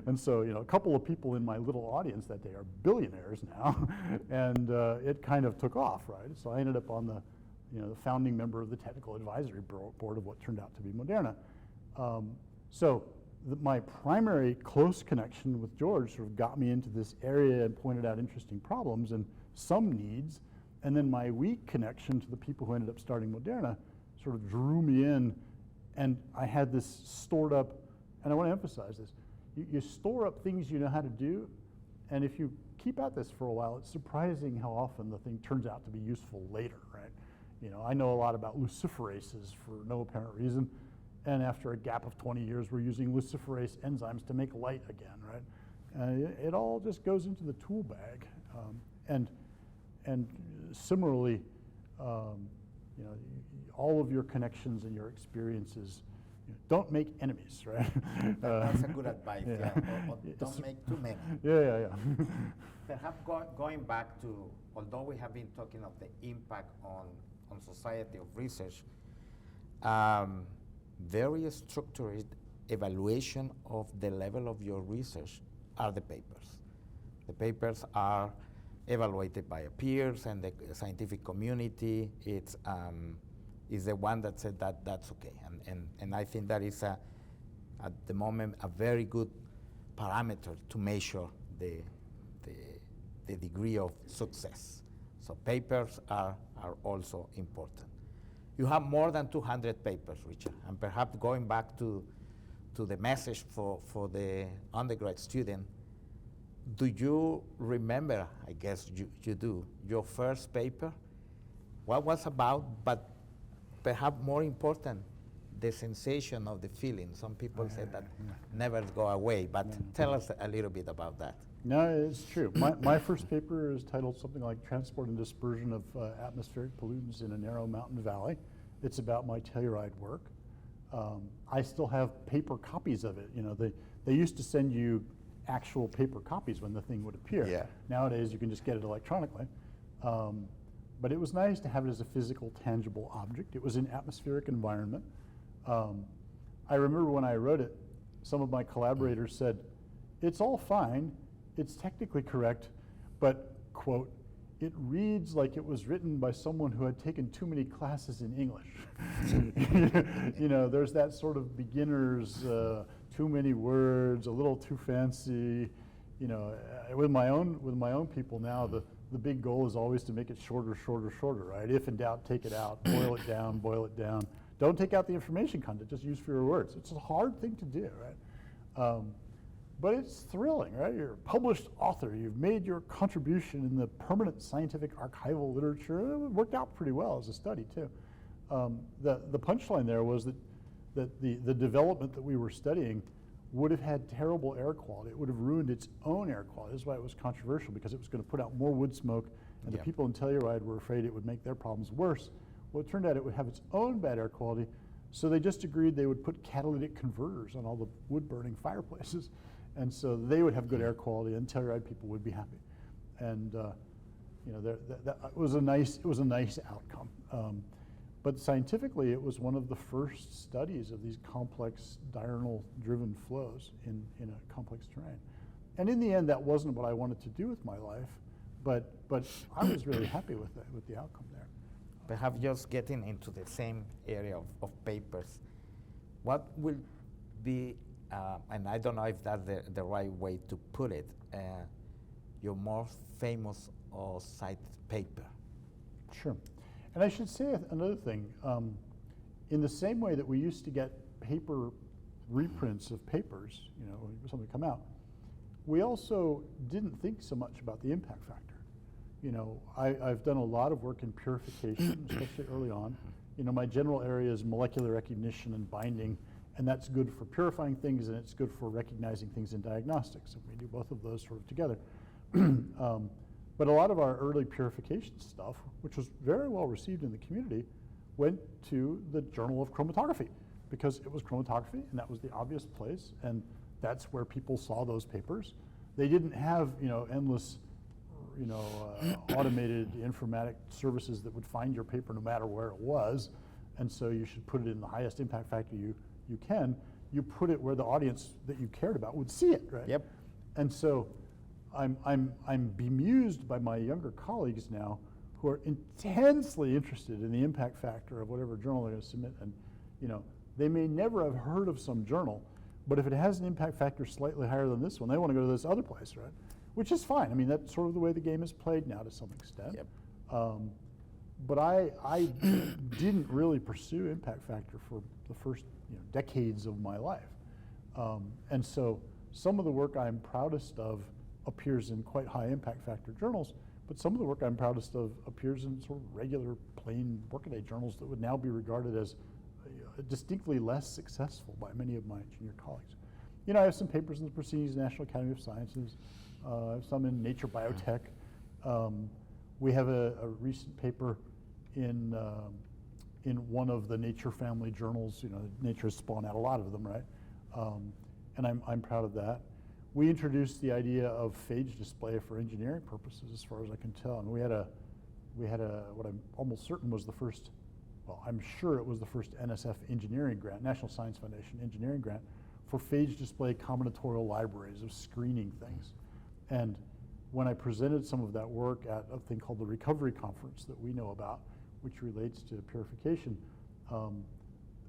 And so, you know, a couple of people in my little audience that day are billionaires now, and it kind of took off, right? So I ended up on the founding member of the technical advisory board of what turned out to be Moderna. My primary close connection with George sort of got me into this area and pointed out interesting problems and some needs, and then my weak connection to the people who ended up starting Moderna sort of drew me in, and I had this stored up, and I want to emphasize this, you store up things you know how to do, and if you keep at this for a while, it's surprising how often the thing turns out to be useful later, right? You know, I know a lot about luciferases for no apparent reason, and after a gap of 20 years, we're using luciferase enzymes to make light again, right? It all just goes into the tool bag. And similarly, you know, all of your connections and your experiences, don't make enemies, right? That's a good advice. yeah. Yeah. Or don't make too many. Yeah. Perhaps going back to, although we have been talking of the impact on society of research, very structured evaluation of the level of your research are the papers. The papers are evaluated by peers and the scientific community. It's is the one that said that that's okay, and I think that is at the moment a very good parameter to measure the degree of success. So papers are also important. You have more than 200 papers, Richard, and perhaps going back to the message for the undergrad student, do you remember, I guess you do, your first paper? What was about, but perhaps more important, the sensation of the feeling. Some people say that never go away, but tell us a little bit about that. No, it's true. My first paper is titled something like Transport and Dispersion of Atmospheric Pollutants in a Narrow Mountain Valley. It's about my Telluride work. I still have paper copies of it. You know, they used to send you actual paper copies when the thing would appear. Yeah. Nowadays, you can just get it electronically. But it was nice to have it as a physical, tangible object. It was in atmospheric environment. I remember when I wrote it, some of my collaborators said, it's all fine, it's technically correct, but, quote, it reads like it was written by someone who had taken too many classes in English. You know, there's that sort of beginner's, too many words, a little too fancy. You know, with my own people now, the big goal is always to make it shorter, right? If in doubt, take it out, boil it down, boil it down. Don't take out the information content, just use fewer words. It's a hard thing to do, right? But it's thrilling, right? You're a published author, you've made your contribution in the permanent scientific archival literature. It worked out pretty well as a study too. The punchline there was that the development that we were studying would have had terrible air quality. It would have ruined its own air quality. That's why it was controversial, because it was going to put out more wood smoke, and the people in Telluride were afraid it would make their problems worse. Well, it turned out it would have its own bad air quality, so they just agreed they would put catalytic converters on all the wood-burning fireplaces, and so they would have good air quality, and Telluride people would be happy. And you know, that was a nice outcome. But scientifically, it was one of the first studies of these complex diurnal-driven flows in a complex terrain. And in the end, that wasn't what I wanted to do with my life, but I was really happy with the outcome there. Perhaps just getting into the same area of papers, what will be, and I don't know if that's the right way to put it, your most famous or cited paper? Sure. And I should say another thing. In the same way that we used to get paper reprints of papers, you know, when something come out, we also didn't think so much about the impact factor. You know, I've done a lot of work in purification, especially early on. You know, my general area is molecular recognition and binding, and that's good for purifying things, and it's good for recognizing things in diagnostics. And we do both of those sort of together. But a lot of our early purification stuff, which was very well received in the community, went to the Journal of Chromatography, because it was chromatography, and that was the obvious place, and that's where people saw those papers. They didn't have, you know, endless, you know, automated informatic services that would find your paper no matter where it was, and so you should put it in the highest impact factor you can. You put it where the audience that you cared about would see it, right? Yep. And so I'm bemused by my younger colleagues now who are intensely interested in the impact factor of whatever journal they're going to submit. And, you know, they may never have heard of some journal, but if it has an impact factor slightly higher than this one, they want to go to this other place, right? Which is fine. I mean, that's sort of the way the game is played now to some extent. Yep. But I didn't really pursue impact factor for the first, you know, decades of my life. And so some of the work I'm proudest of appears in quite high impact factor journals, but some of the work I'm proudest of appears in sort of regular, plain workaday journals that would now be regarded as distinctly less successful by many of my junior colleagues. You know, I have some papers in the Proceedings of the National Academy of Sciences, I have some in Nature Biotech. We have a recent paper in in one of the Nature family journals. Nature has spawned out a lot of them, right? And I'm proud of that. We introduced the idea of phage display for engineering purposes, as far as I can tell. And we had a what I'm almost certain was the first, well, I'm sure it was the first NSF engineering grant, National Science Foundation engineering grant, for phage display combinatorial libraries of screening things. And when I presented some of that work at a thing called the Recovery Conference that we know about, which relates to purification,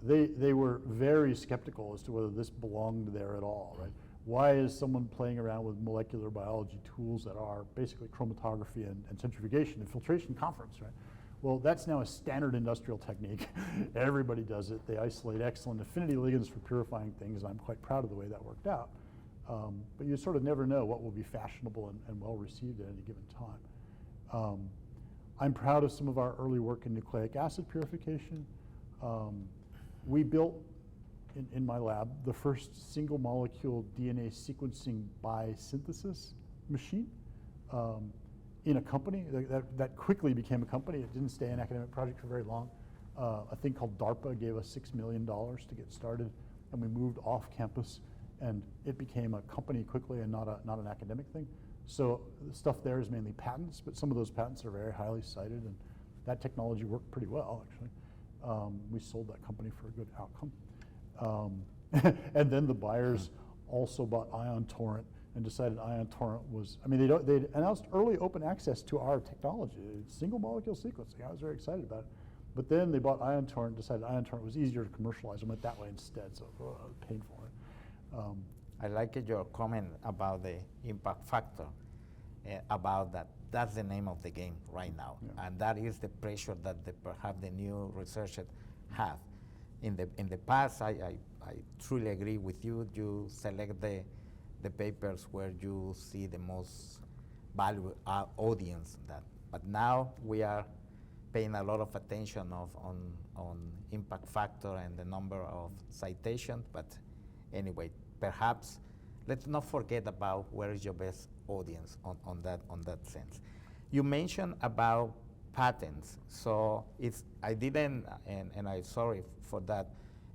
they were very skeptical as to whether this belonged there at all, right? Why is someone playing around with molecular biology tools that are basically chromatography and centrifugation and filtration conference, right? Well, that's now a standard industrial technique. Everybody does it. They isolate excellent affinity ligands for purifying things, and I'm quite proud of the way that worked out. But you sort of never know what will be fashionable and well received at any given time. I'm proud of some of our early work in nucleic acid purification. We built, in my lab, the first single molecule DNA sequencing by synthesis machine in a company. That quickly became a company. It didn't stay an academic project for very long. A thing called DARPA gave us $6 million to get started, and we moved off campus, and it became a company quickly and not an academic thing. So the stuff there is mainly patents, but some of those patents are very highly cited, and that technology worked pretty well, actually. We sold that company for a good outcome. And then the buyers also bought Ion Torrent and decided Ion Torrent was, I mean, they'd announced early open access to our technology, single molecule sequencing. I was very excited about it. But then they bought Ion Torrent, decided Ion Torrent was easier to commercialize, and went that way instead, so painful. Right? I like your comment about the impact factor, about that. That's the name of the game right now, Yeah. and that is the pressure that perhaps the new researchers have. In the past, I truly agree with you. You select the papers where you see the most value audience. But now we are paying a lot of attention on impact factor and the number of citations. But anyway, perhaps let's not forget about where is your best audience on that sense. You mentioned about patents, so I didn't, and I'm sorry for that,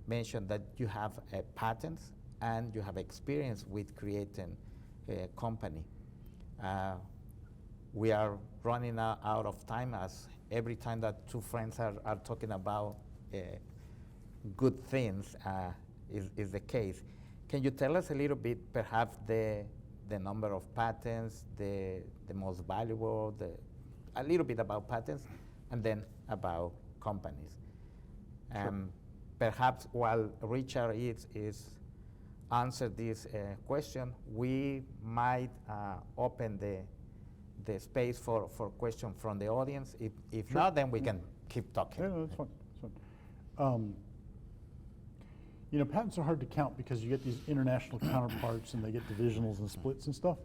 mention that you have patents and you have experience with creating a company. We are running out of time, as every time that two friends are talking about good things is the case. Can you tell us a little bit, perhaps the number of patents, the most valuable, a little bit about patents, and then about companies? Sure. Perhaps while Richard is answer this question, we might open the space for question from the audience. If Sure. not, then we can keep talking. Yeah, no, that's fine. That's fine. Patents are hard to count because you get these international counterparts and they get divisionals and splits and stuff.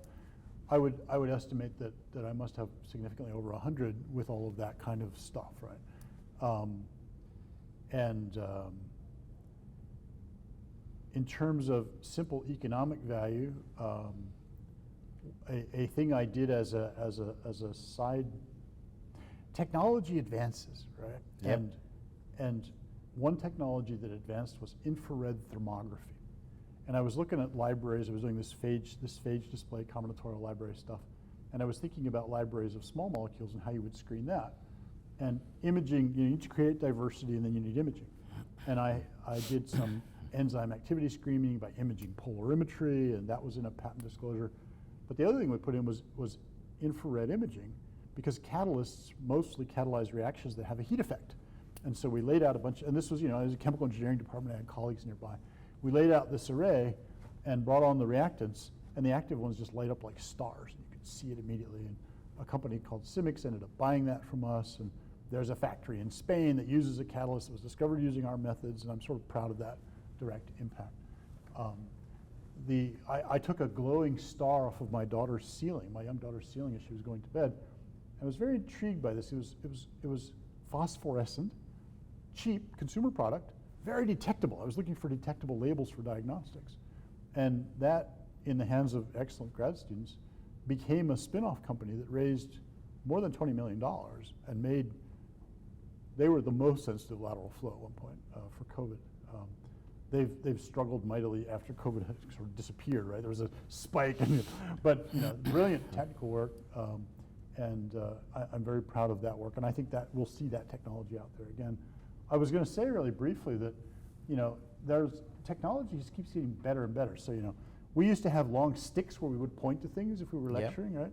I would estimate that I must have significantly over 100 with all of that kind of stuff, right? In terms of simple economic value, a thing I did as a side, technology advances, right? Yep. And one technology that advanced was infrared thermography. And I was looking at libraries. I was doing this phage display combinatorial library stuff, and I was thinking about libraries of small molecules and how you would screen that. And imaging, you need to create diversity, and then you need imaging. And I did some enzyme activity screening by imaging polarimetry, and that was in a patent disclosure. But the other thing we put in was infrared imaging, because catalysts mostly catalyze reactions that have a heat effect. And so we laid out a bunch, and this was, I was a chemical engineering department, I had colleagues nearby. We laid out this array and brought on the reactants, and the active ones just light up like stars. You could see it immediately. And a company called Symix ended up buying that from us, and there's a factory in Spain that uses a catalyst that was discovered using our methods, and I'm sort of proud of that direct impact. I took a glowing star off of my daughter's ceiling, my young daughter's ceiling, as she was going to bed. I was very intrigued by this. It was phosphorescent, cheap consumer product, very detectable. I was looking for detectable labels for diagnostics. And that, in the hands of excellent grad students, became a spin-off company that raised more than $20 million and they were the most sensitive lateral flow at one point for COVID. They've struggled mightily after COVID had sort of disappeared, right? There was a spike, but brilliant technical work, and I'm very proud of that work, and I think that we'll see that technology out there again. I was going to say really briefly that, there's technology just keeps getting better and better. So, we used to have long sticks where we would point to things if we were lecturing, right?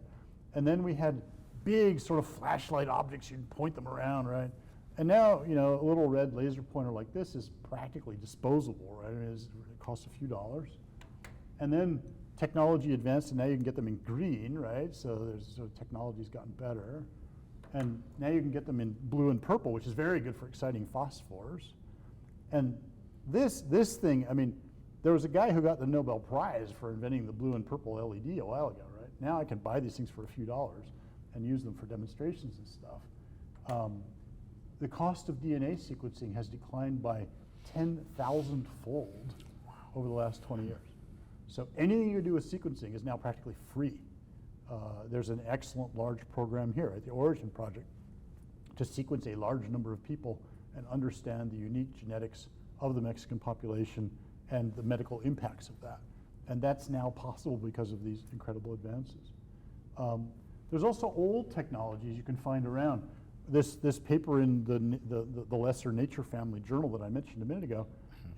And then we had big sort of flashlight objects, you'd point them around, right? And now, a little red laser pointer like this is practically disposable, right? It costs a few dollars. And then technology advanced, and now you can get them in green, right? So technology's gotten better. And now you can get them in blue and purple, which is very good for exciting phosphors. And this thing, there was a guy who got the Nobel Prize for inventing the blue and purple LED a while ago, right? Now I can buy these things for a few dollars and use them for demonstrations and stuff. The cost of DNA sequencing has declined by 10,000-fold over the last 20 years. So anything you do with sequencing is now practically free. There's an excellent large program here at the Origin Project to sequence a large number of people and understand the unique genetics of the Mexican population and the medical impacts of that. And that's now possible because of these incredible advances. There's also old technologies you can find around. This paper in the Lesser Nature Family Journal that I mentioned a minute ago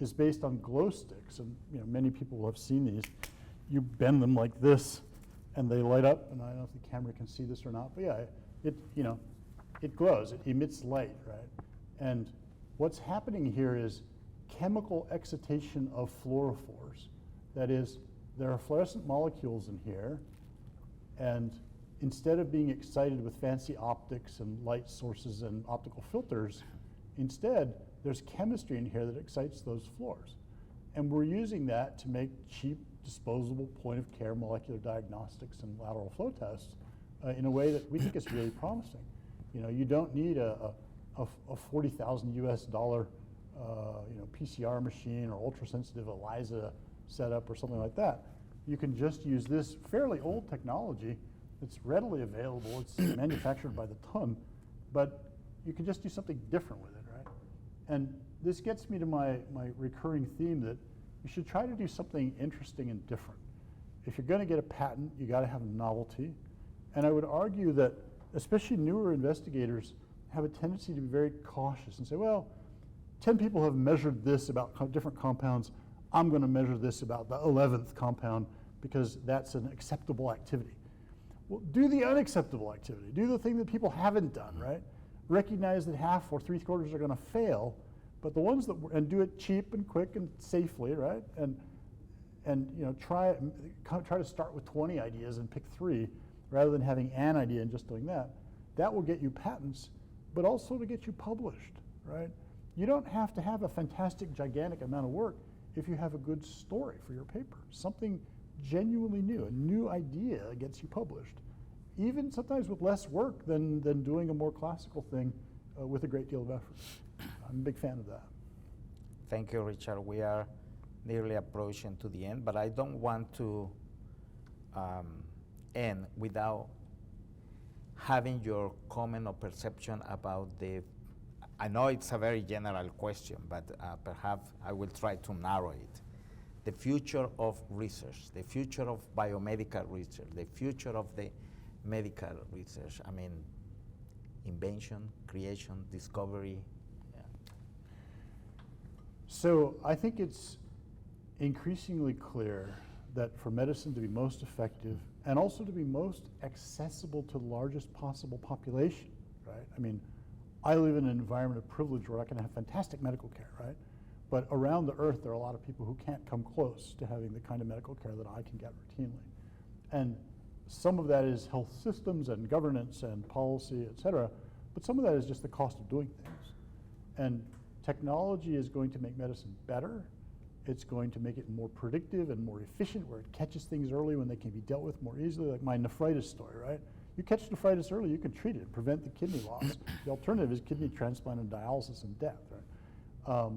is based on glow sticks, and many people have seen these. You bend them like this, and they light up. And I don't know if the camera can see this or not, but yeah, it glows. It emits light, right? And what's happening here is chemical excitation of fluorophores. That is, there are fluorescent molecules in here, and instead of being excited with fancy optics and light sources and optical filters, instead, there's chemistry in here that excites those fluors. And we're using that to make cheap, disposable, point-of-care molecular diagnostics and lateral flow tests in a way that we think is really promising. You don't need a $40,000 US PCR machine or ultra-sensitive ELISA setup or something like that. You can just use this fairly old technology. It's readily available. It's manufactured by the ton, but you can just do something different with it, right? And this gets me to my recurring theme that you should try to do something interesting and different. If you're going to get a patent, you got to have novelty. And I would argue that especially newer investigators have a tendency to be very cautious and say, well, 10 people have measured this about different compounds. I'm going to measure this about the 11th compound because that's an acceptable activity. Well, do the unacceptable activity. Do the thing that people haven't done, right? Recognize that half or 3/4 are going to fail, but the ones that and do it cheap and quick and safely, right? And try to start with 20 ideas and pick 3, rather than having an idea and just doing that. That will get you patents, but also to get you published, right? You don't have to have a fantastic, gigantic amount of work if you have a good story for your paper, something genuinely new. A new idea gets you published, even sometimes with less work than doing a more classical thing with a great deal of effort. I'm a big fan of that. Thank you, Richard. We are nearly approaching to the end, but I don't want to end without having your comment or perception about I know it's a very general question, but perhaps I will try to narrow it. The future of research, the future of biomedical research, the future of the medical research. I mean, invention, creation, discovery. Yeah. So I think it's increasingly clear that for medicine to be most effective and also to be most accessible to the largest possible population, right? I mean, I live in an environment of privilege where I can have fantastic medical care, right? But around the earth, there are a lot of people who can't come close to having the kind of medical care that I can get routinely. And some of that is health systems and governance and policy, et cetera, but some of that is just the cost of doing things. And technology is going to make medicine better. It's going to make it more predictive and more efficient, where it catches things early when they can be dealt with more easily, like my nephritis story, right? You catch nephritis early, you can treat it and prevent the kidney loss. The alternative is kidney transplant and dialysis and death, right?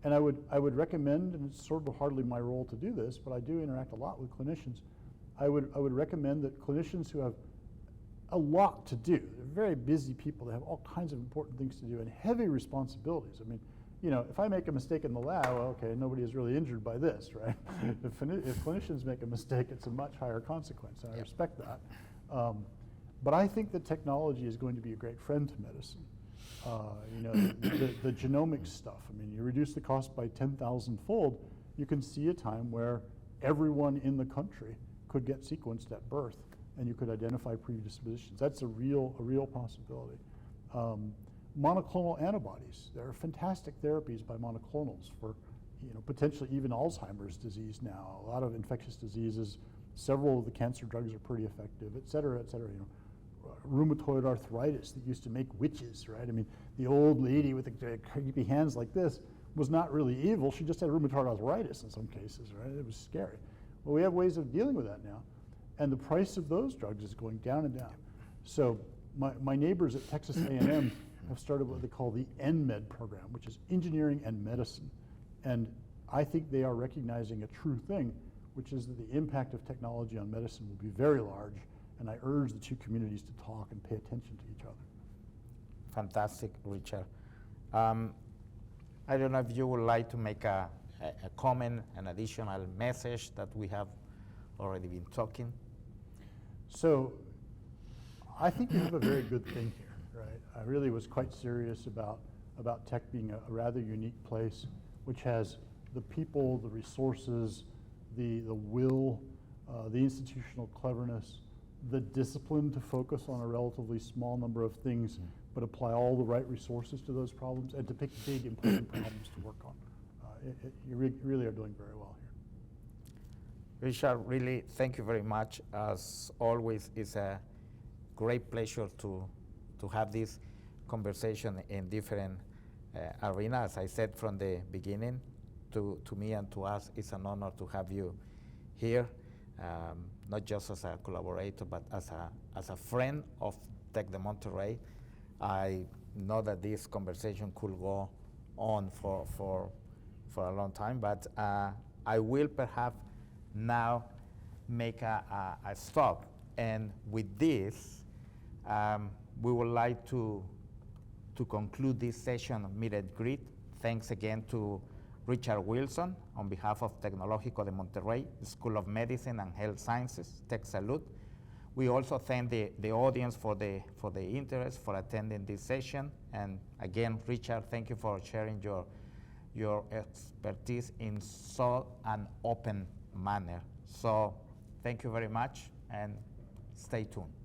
And I would recommend, and it's sort of hardly my role to do this, but I do interact a lot with clinicians. I would recommend that clinicians who have a lot to do. They're very busy people. They have all kinds of important things to do and heavy responsibilities. I mean, you know, if I make a mistake in the lab, well, okay, nobody is really injured by this, right? If clinicians make a mistake, it's a much higher consequence, and I respect that. But I think that technology is going to be a great friend to medicine. You know, the genomics stuff, I mean, you reduce the cost by 10,000-fold, you can see a time where everyone in the country could get sequenced at birth, and you could identify predispositions. That's a real possibility. Monoclonal antibodies, there are fantastic therapies by monoclonals for, you know, potentially even Alzheimer's disease now, a lot of infectious diseases, several of the cancer drugs are pretty effective, et cetera, you know. Rheumatoid arthritis that used to make witches, right? I mean, the old lady with the creepy hands like this was not really evil, she just had rheumatoid arthritis in some cases, right? It was scary. Well, we have ways of dealing with that now, and the price of those drugs is going down and down. So my neighbors at Texas A&M have started what they call the NMed program, which is engineering and medicine. And I think they are recognizing a true thing, which is that the impact of technology on medicine will be very large, and I urge the two communities to talk and pay attention to each other. Fantastic, Richard. I don't know if you would like to make a comment, an additional message that we have already been talking. So I think we have a very good thing here. Right. I really was quite serious about tech being a rather unique place, which has the people, the resources, the will, the institutional cleverness, the discipline to focus on a relatively small number of things, but apply all the right resources to those problems and to pick big, important problems to work on. You really are doing very well here. Richard, really, thank you very much. As always, it's a great pleasure to have this conversation in different arenas. As I said from the beginning, to me and to us, it's an honor to have you here, not just as a collaborator, but as a friend of Tec de Monterrey. I know that this conversation could go on for a long time, but I will perhaps now make a stop. And with this, we would like to conclude this session of Meet and Greet. Thanks again to Richard Wilson on behalf of Tecnológico de Monterrey, School of Medicine and Health Sciences, Tech Salud. We also thank the audience for the interest, for attending this session. And again, Richard, thank you for sharing your expertise in so an open manner. So thank you very much, and stay tuned.